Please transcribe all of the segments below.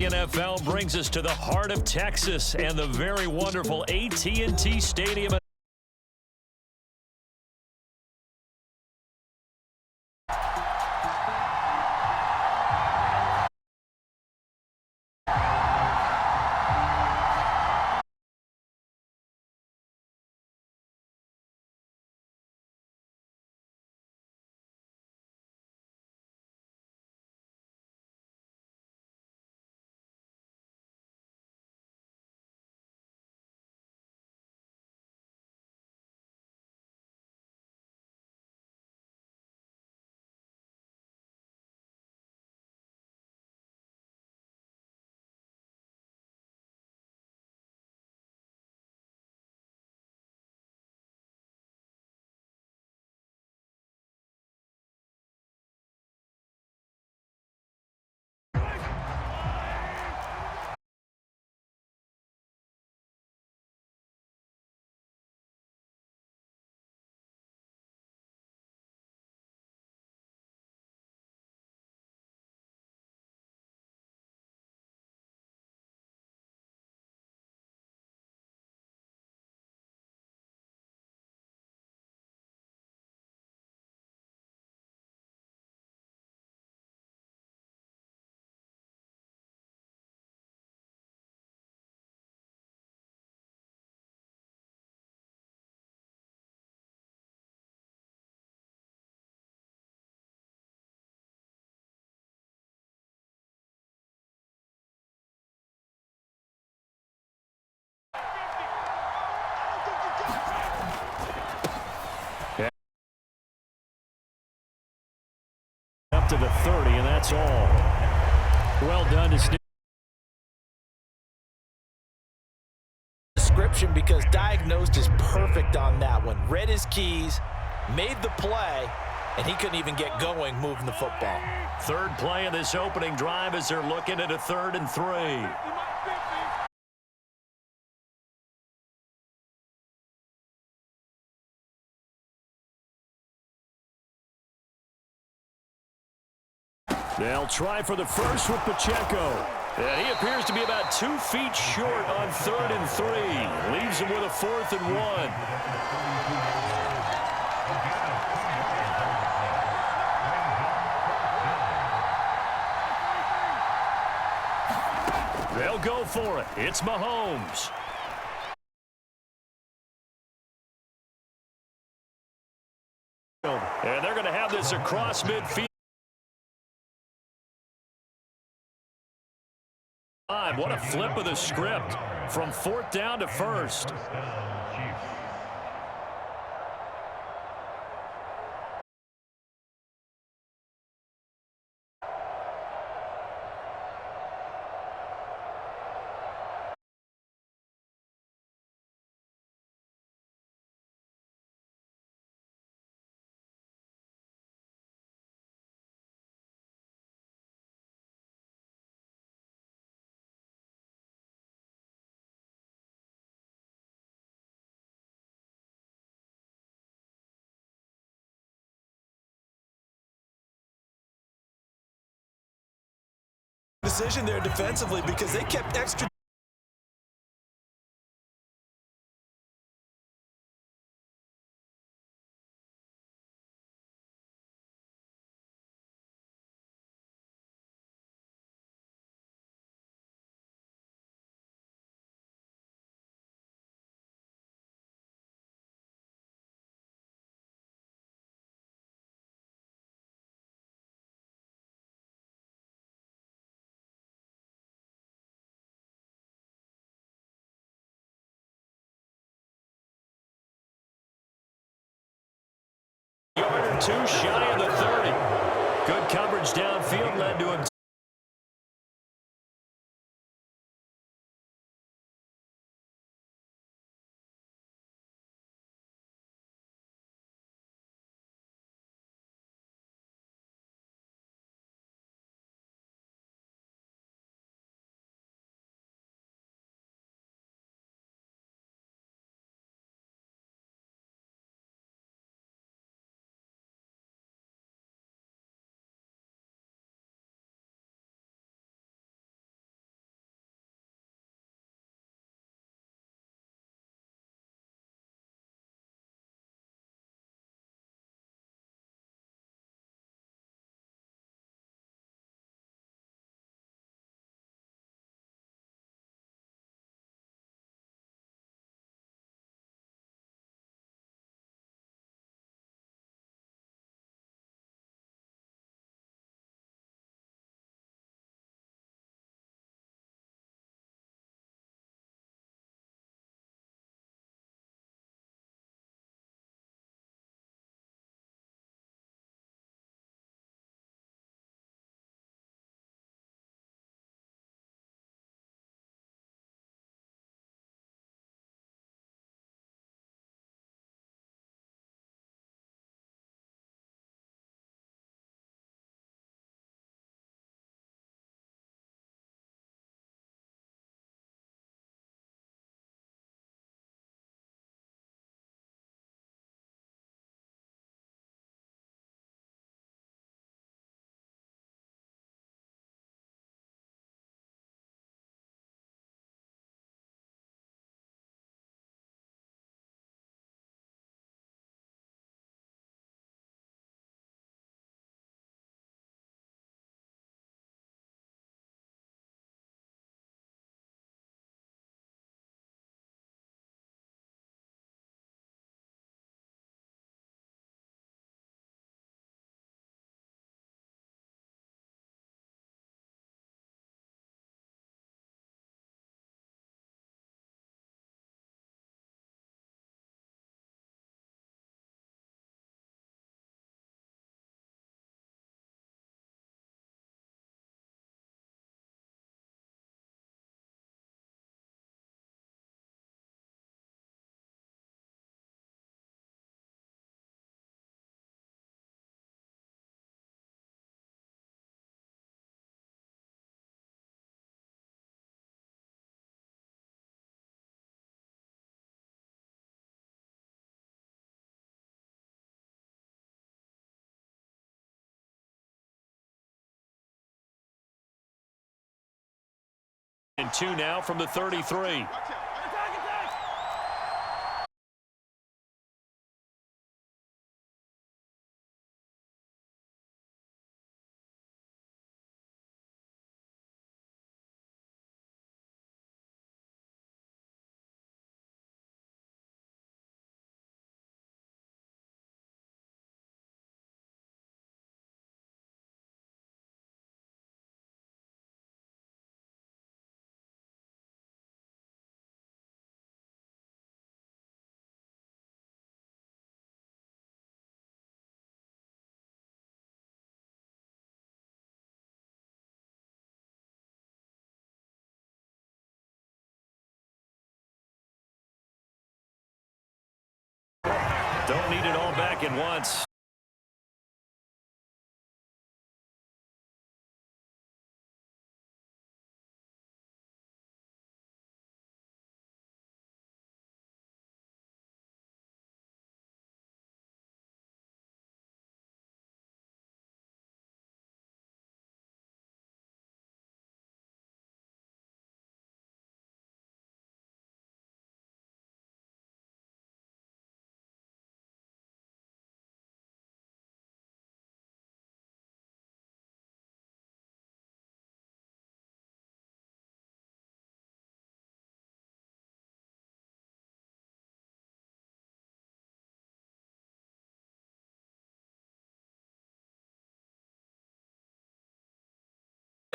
NFL brings us to the heart of Texas and the very wonderful AT&T Stadium. Up to the 30, and that's all. Well done to Steve. Description, because diagnosed is perfect on that one. Read his keys, made the play, and he couldn't even get going moving the football. Third play of this opening drive as they're looking at a 3rd and 3. They'll try for the first with Pacheco. And he appears to be about 2 feet short on 3rd and 3. Leaves him with a 4th and 1. They'll go for it. It's Mahomes. And they're going to have this across midfield. What a flip of the script from 4th down to 1st. Decision there defensively, because they kept extra Yard or 2 shy of the 30. Good coverage downfield led to him. And 2 now from the 33. Don't need it all back at once.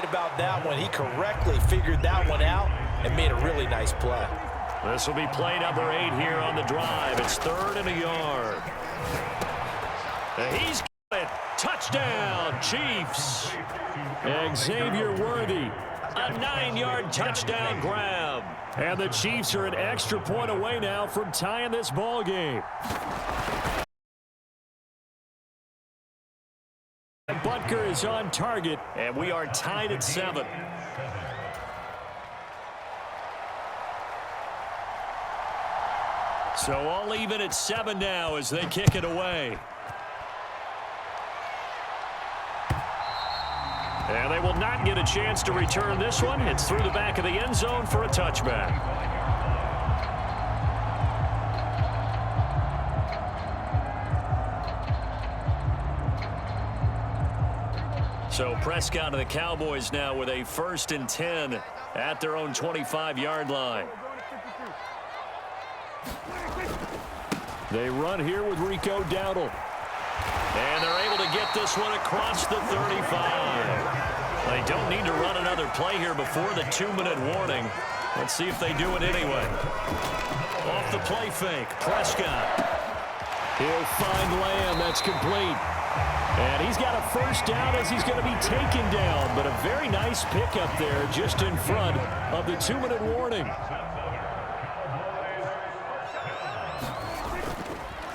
About that one, he correctly figured that one out and made a really nice play. This will be play number 8 here on the drive. It's 3rd and a yard. He's got it. Touchdown, Chiefs. Xavier Worthy, a 9-yard touchdown grab. And the Chiefs are an extra point away now from tying this ball game. Butker is on target, and we are tied at 7. So all even at 7 now as they kick it away. And they will not get a chance to return this one. It's through the back of the end zone for a touchback. So Prescott and the Cowboys now with a 1st and 10 at their own 25-yard line. They run here with Rico Dowdle. And they're able to get this one across the 35. They don't need to run another play here before the 2-minute warning. Let's see if they do it anyway. Off the play fake, Prescott. He'll find Lamb. That's complete. And he's got a 1st down as he's going to be taken down. But a very nice pickup there just in front of the 2-minute warning.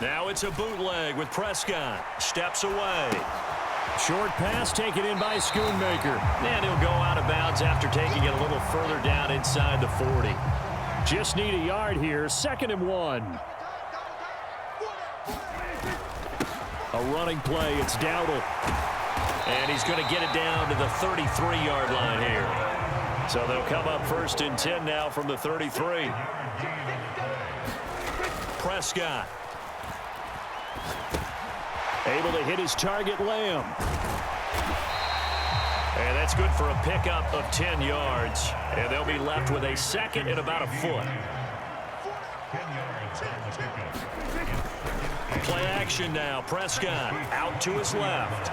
Now it's a bootleg with Prescott. Steps away. Short pass taken in by Schoonmaker. And he'll go out of bounds after taking it a little further down inside the 40. Just need a yard here. 2nd and 1. A running play. It's Dowdle. And he's going to get it down to the 33-yard line here. So they'll come up 1st and 10 now from the 33. Prescott. Able to hit his target, Lamb. And that's good for a pickup of 10 yards. And they'll be left with a 2nd and about a foot. Play action now. Prescott out to his left.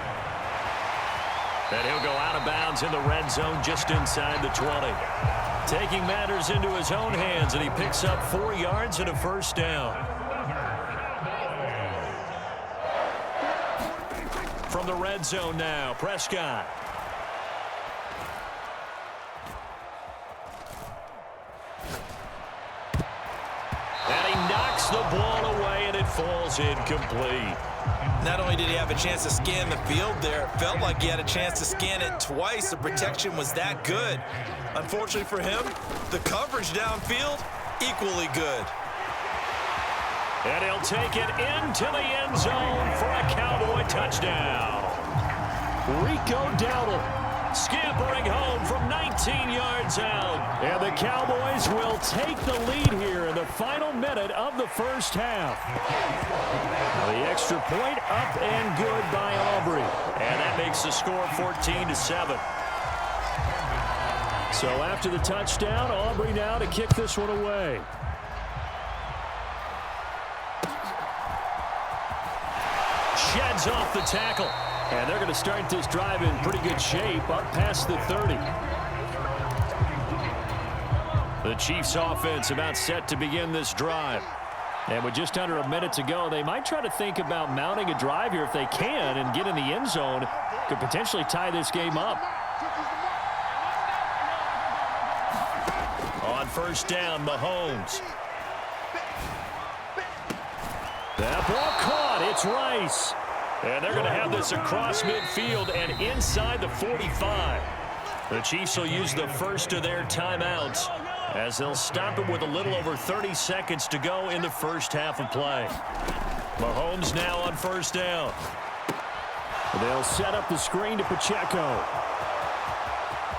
And he'll go out of bounds in the red zone just inside the 20. Taking matters into his own hands, and he picks up 4 yards and a 1st down. From the red zone now, Prescott. And he knocks the ball away, and it falls incomplete. Not only did he have a chance to scan the field there, it felt like he had a chance to scan it twice. The protection was that good. Unfortunately for him, the coverage downfield, equally good. And he'll take it into the end zone for a Cowboy touchdown. Rico Dowdle scampering home from 19 yards yards out. And the Cowboys will take the lead here in the final minute of the first half. The extra point up and good by Aubrey. And that makes the score 14-7. So after the touchdown, Aubrey now to kick this one away. Sheds off the tackle. And they're going to start this drive in pretty good shape up past the 30. The Chiefs offense about set to begin this drive. And with just under a minute to go, they might try to think about mounting a drive here if they can and get in the end zone. Could potentially tie this game up. On first down, Mahomes. That ball caught. It's Rice. And they're going to have this across midfield and inside the 45. The Chiefs will use the first of their timeouts as they'll stop it with a little over 30 seconds to go in the first half of play. Mahomes now on first down. They'll set up the screen to Pacheco.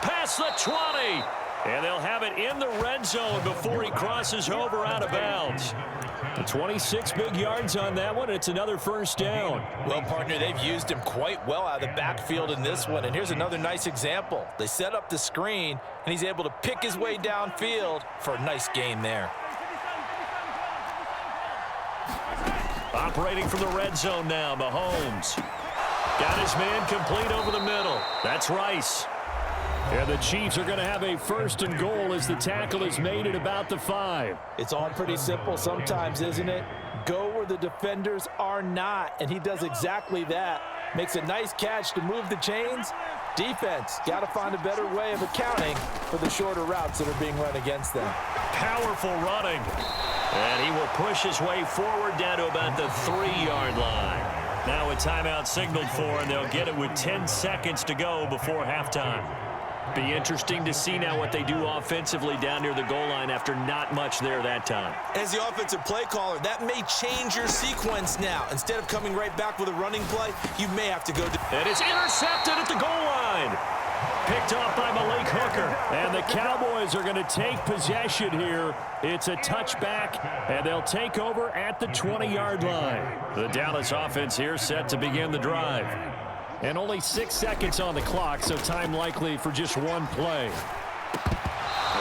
Past the 20. And they'll have it in the red zone before he crosses over out of bounds. 26 big yards on that one. It's another first down. Well, partner, they've used him quite well out of the backfield in this one. And here's another nice example. They set up the screen, and he's able to pick his way downfield for a nice gain there. Operating from the red zone now, Mahomes. Got his man complete over the middle. That's Rice. And the Chiefs are going to have a first and goal as the tackle is made at about the 5. It's all pretty simple sometimes, isn't it? Go where the defenders are not, and he does exactly that. Makes a nice catch to move the chains. Defense, got to find a better way of accounting for the shorter routes that are being run against them. Powerful running. And he will push his way forward down to about the 3-yard line. Now a timeout signaled for, and they'll get it with 10 seconds to go before halftime. Be interesting to see now what they do offensively down near the goal line after not much there that time. As the offensive play caller, that may change your sequence now. Instead of coming right back with a running play, you may have to go. And it's intercepted at the goal line. Picked off by Malik Hooker. And the Cowboys are going to take possession here. It's a touchback, and they'll take over at the 20-yard line. The Dallas offense here set to begin the drive. And only 6 seconds on the clock, so time likely for just one play.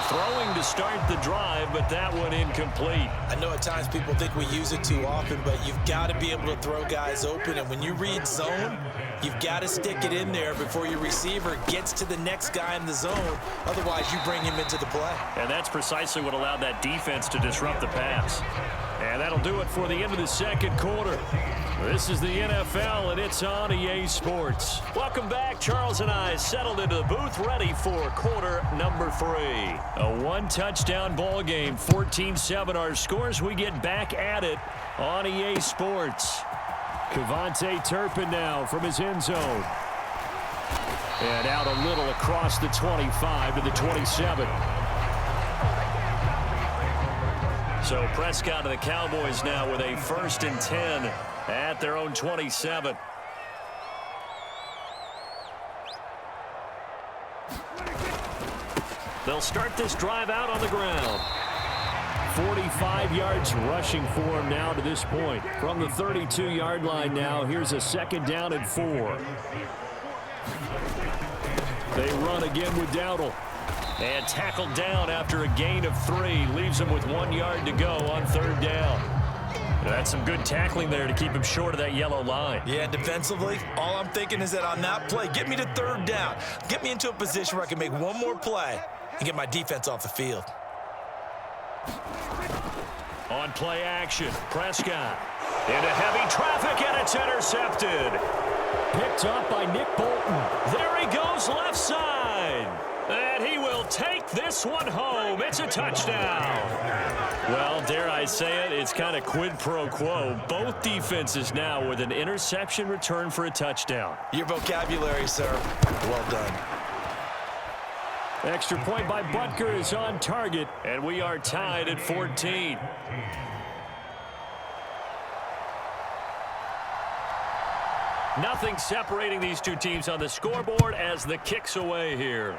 Throwing to start the drive, but that one incomplete. I know at times people think we use it too often, but you've got to be able to throw guys open. And when you read zone, you've got to stick it in there before your receiver gets to the next guy in the zone. Otherwise, you bring him into the play. And that's precisely what allowed that defense to disrupt the pass. And that'll do it for the end of the second quarter. This is the NFL, and it's on EA Sports. Welcome back. Charles and I settled into the booth, ready for quarter number 3. A one-touchdown ball game, 14-7 our scores. We get back at it on EA Sports. Kevontae Turpin now from his end zone. And out a little across the 25 to the 27. So Prescott and the Cowboys now with a 1st and 10 at their own 27. They'll start this drive out on the ground. 45 yards rushing for him now to this point. From the 32-yard line now, here's a 2nd down and 4. They run again with Dowdle. And tackled down after a gain of 3. Leaves him with 1 yard to go on 3rd down. That's some good tackling there to keep him short of that yellow line. Yeah, defensively, all I'm thinking is that on that play, get me to 3rd down. Get me into a position where I can make one more play and get my defense off the field. On play action, Prescott. Into heavy traffic, and it's intercepted. Picked up by Nick Bolton. There he goes left side. And he will take this one home. It's a touchdown. Well, dare I say it, it's kind of quid pro quo. Both defenses now with an interception return for a touchdown. Your vocabulary, sir. Well done. Extra point by Butker is on target, and we are tied at 14. Nothing separating these two teams on the scoreboard as the kick's away here.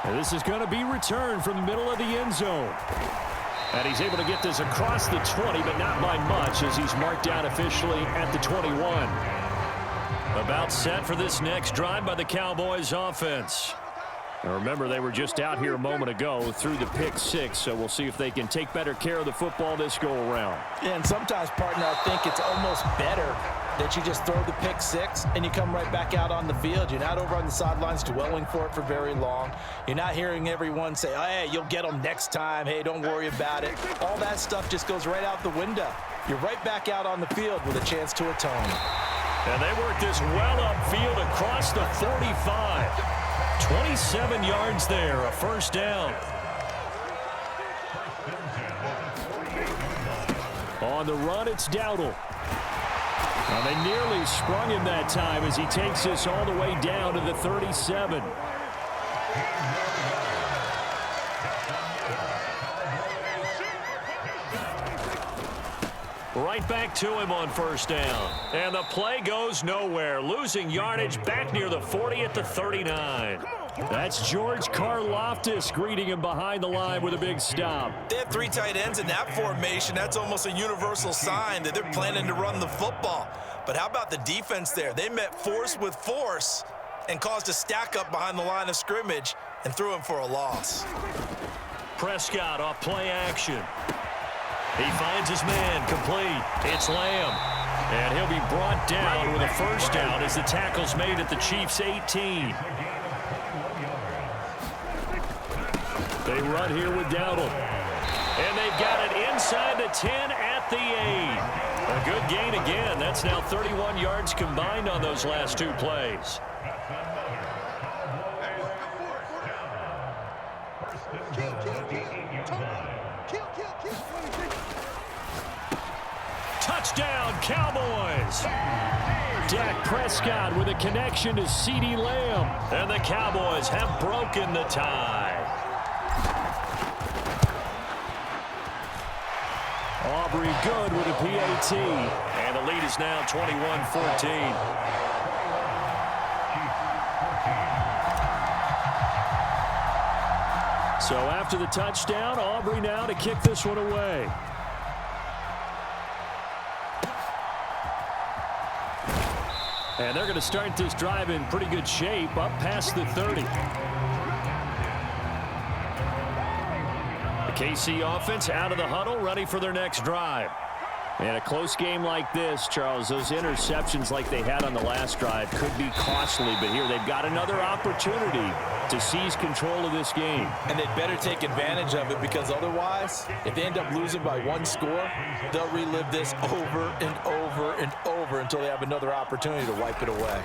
And this is going to be returned from the middle of the end zone. And he's able to get this across the 20, but not by much as he's marked down officially at the 21. About set for this next drive by the Cowboys offense. Now remember, they were just out here a moment ago through the pick 6, so we'll see if they can take better care of the football this go-around. Yeah, and sometimes, partner, I think it's almost better that you just throw the pick 6 and you come right back out on the field. You're not over on the sidelines dwelling for it for very long. You're not hearing everyone say, oh, hey, you'll get them next time. Hey, don't worry about it. All that stuff just goes right out the window. You're right back out on the field with a chance to atone. And they work this well upfield across the 45. 27 yards there, a first down. On the run, it's Dowdle. Now they nearly sprung him that time as he takes this all the way down to the 37. Right back to him on first down. And the play goes nowhere. Losing yardage back near the 40 at the 39. That's George Karlaftis greeting him behind the line with a big stop. They have 3 tight ends in that formation. That's almost a universal sign that they're planning to run the football. But how about the defense there? They met force with force and caused a stack up behind the line of scrimmage and threw him for a loss. Prescott off play action. He finds his man complete. It's Lamb. And he'll be brought down with a first down as the tackle's made at the Chiefs' 18. They run here with Dowdle. And they've got it inside the 10 at the 8. A good gain again. That's now 31 yards combined on those last 2 plays. Touchdown, Cowboys! Dak Prescott with a connection to CeeDee Lamb. And the Cowboys have broken the tie. Aubrey good with a PAT. And the lead is now 21-14. So after the touchdown, Aubrey now to kick this one away. And they're going to start this drive in pretty good shape up past the 30. The KC offense out of the huddle, ready for their next drive. And a close game like this, Charles, those interceptions like they had on the last drive could be costly. But here they've got another opportunity to seize control of this game. And they'd better take advantage of it because otherwise, if they end up losing by 1 score, they'll relive this over and over and over until they have another opportunity to wipe it away.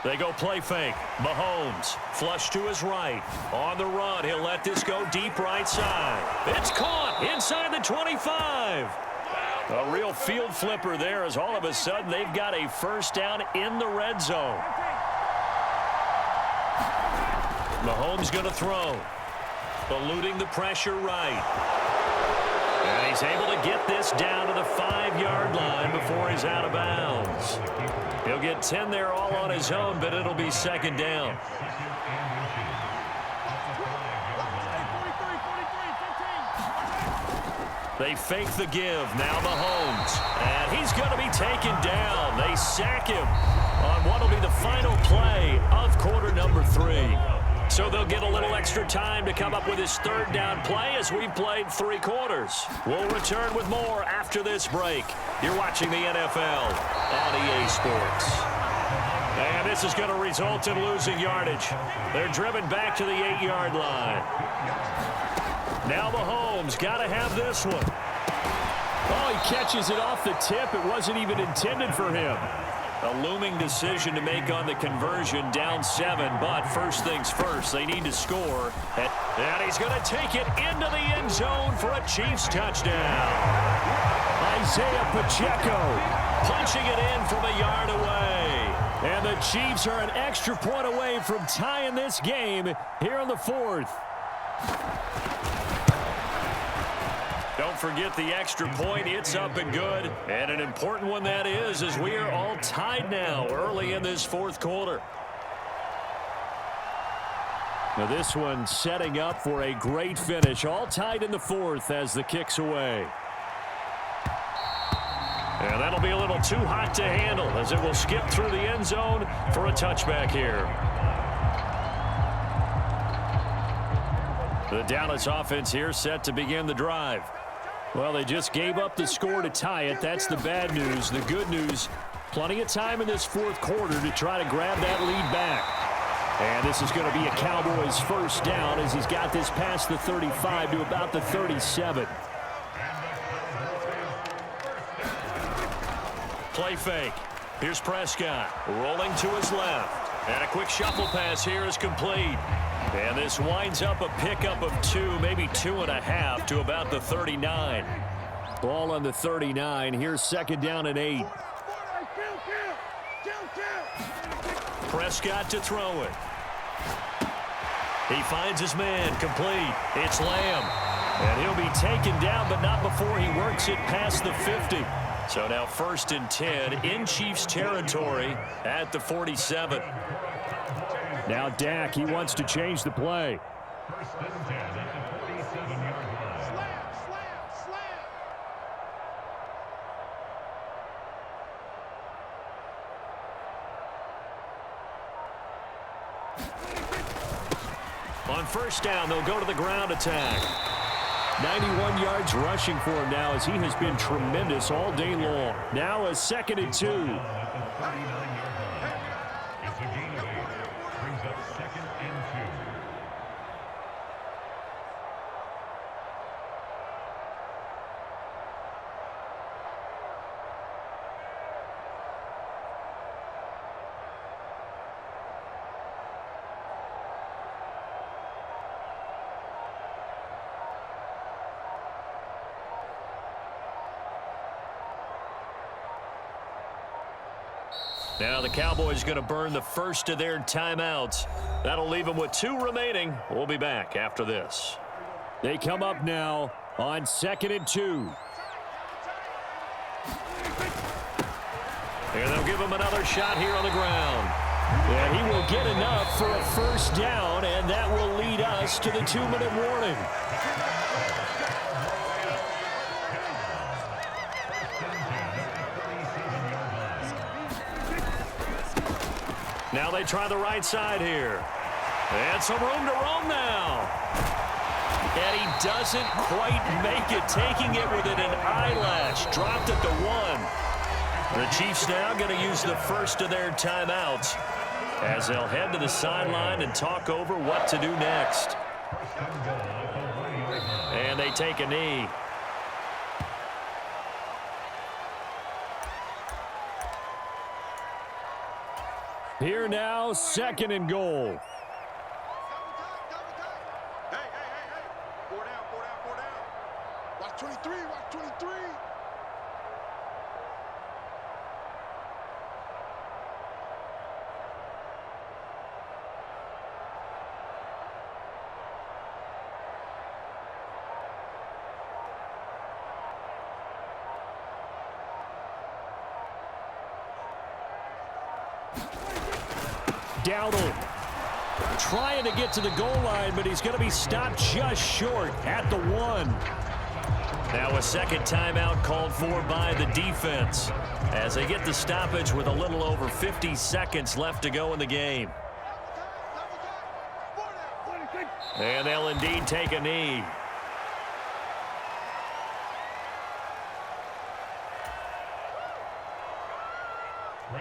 They go play fake. Mahomes, flush to his right. On the run, he'll let this go deep right side. It's caught inside the 25. A real field flipper there as all of a sudden they've got a first down in the red zone. Mahomes going to throw. Eluding the pressure right. And he's able to get this down to the 5-yard line before he's out of bounds. He'll get 10 there all on his own, but it'll be second down. They fake the give. Now Mahomes. And he's going to be taken down. They sack him on what will be the final play of quarter number 3. So they'll get a little extra time to come up with his 3rd down play as we've played 3 quarters. We'll return with more after this break. You're watching the NFL on EA Sports. And this is going to result in losing yardage. They're driven back to the 8-yard line. Now Mahomes got to have this one. Oh, he catches it off the tip. It wasn't even intended for him. A looming decision to make on the conversion, down 7, but first things first, they need to score. And he's going to take it into the end zone for a Chiefs touchdown. Isaiah Pacheco punching it in from a yard away. And the Chiefs are an extra point away from tying this game here in the 4th. Don't forget the extra point. It's up and good. And an important one that is, as we are all tied now early in this 4th quarter. Now this one setting up for a great finish. All tied in the fourth as the kick's away. And that'll be a little too hot to handle as it will skip through the end zone for a touchback here. The Dallas offense here set to begin the drive. Well, they just gave up the score to tie it. That's the bad news. The good news, plenty of time in this fourth quarter to try to grab that lead back. And this is going to be a Cowboys first down as he's got this past the 35 to about the 37. Play fake. Here's Prescott rolling to his left. And a quick shuffle pass here is complete. And this winds up a pickup of 2, maybe 2.5 to about the 39. Ball on the 39. Here's second down and 8. Prescott to throw it. He finds his man complete. It's Lamb. And he'll be taken down, but not before he works it past the 50. So now 1st and 10 in Chiefs territory at the 47. Now Dak, he wants to change the play. On first down, they'll go to the ground attack. 91 yards rushing for him now as he has been tremendous all day long. Now a 2nd and 2. Now the Cowboys going to burn the first of their timeouts. That'll leave them with 2 remaining. We'll be back after this. They come up now on 2nd and 2. And they'll give him another shot here on the ground. And he will get enough for a first down, and that will lead us to the 2-minute warning. Now they try the right side here. And some room to roam now. And he doesn't quite make it, taking it within an eyelash. Dropped at the 1. The Chiefs now going to use the first of their timeouts as they'll head to the sideline and talk over what to do next. And they take a knee. Here now, 2nd and goal. Hey. 4 down. Watch 23, watch 23. Dowdle trying to get to the goal line, but he's going to be stopped just short at the 1. Now a second timeout called for by the defense as they get the stoppage with a little over 50 seconds left to go in the game. And they'll indeed take a knee.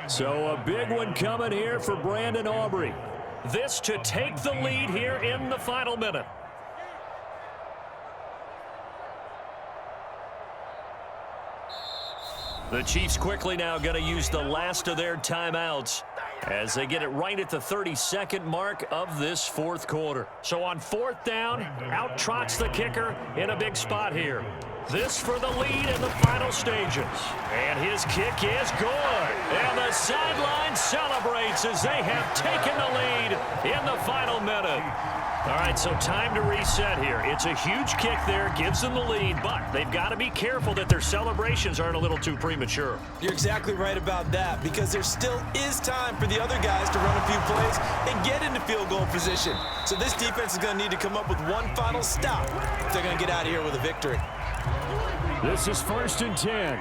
So a big one coming here for Brandon Aubrey. This to take the lead here in the final minute. The Chiefs quickly now going to use the last of their timeouts as they get it right at the 32nd mark of this fourth quarter. So on 4th down, out trots the kicker in a big spot here. This for the lead in the final stages. And his kick is good. And the sideline celebrates as they have taken the lead in the final minute. All right, so time to reset here. It's a huge kick there, gives them the lead, but they've got to be careful that their celebrations aren't a little too premature. You're exactly right about that, because there still is time for the other guys to run a few plays and get into field goal position. So this defense is going to need to come up with one final stop if they're going to get out of here with a victory. This is 1st and 10.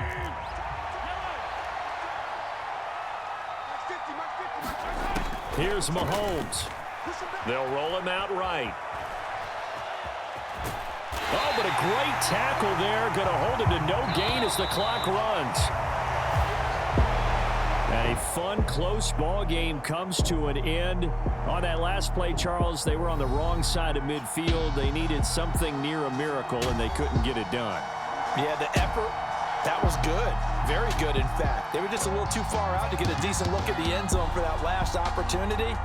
Here's Mahomes. They'll roll him out right. Oh, but a great tackle there. Going to hold him to no gain as the clock runs. A fun, close ball game comes to an end. On that last play, Charles, they were on the wrong side of midfield. They needed something near a miracle, and they couldn't get it done. Yeah, the effort, that was good. Very good, in fact. They were just a little too far out to get a decent look at the end zone for that last opportunity.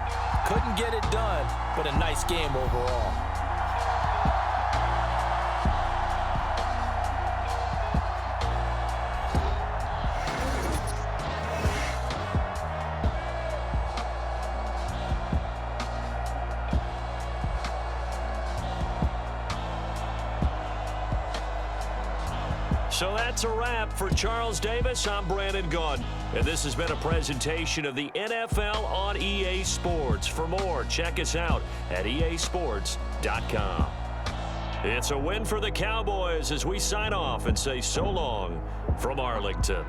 Couldn't get it done, but a nice game overall. So that's a wrap for Charles Davis. I'm Brandon Gaudin, and this has been a presentation of the NFL on EA Sports. For more, check us out at easports.com. It's a win for the Cowboys as we sign off and say so long from Arlington.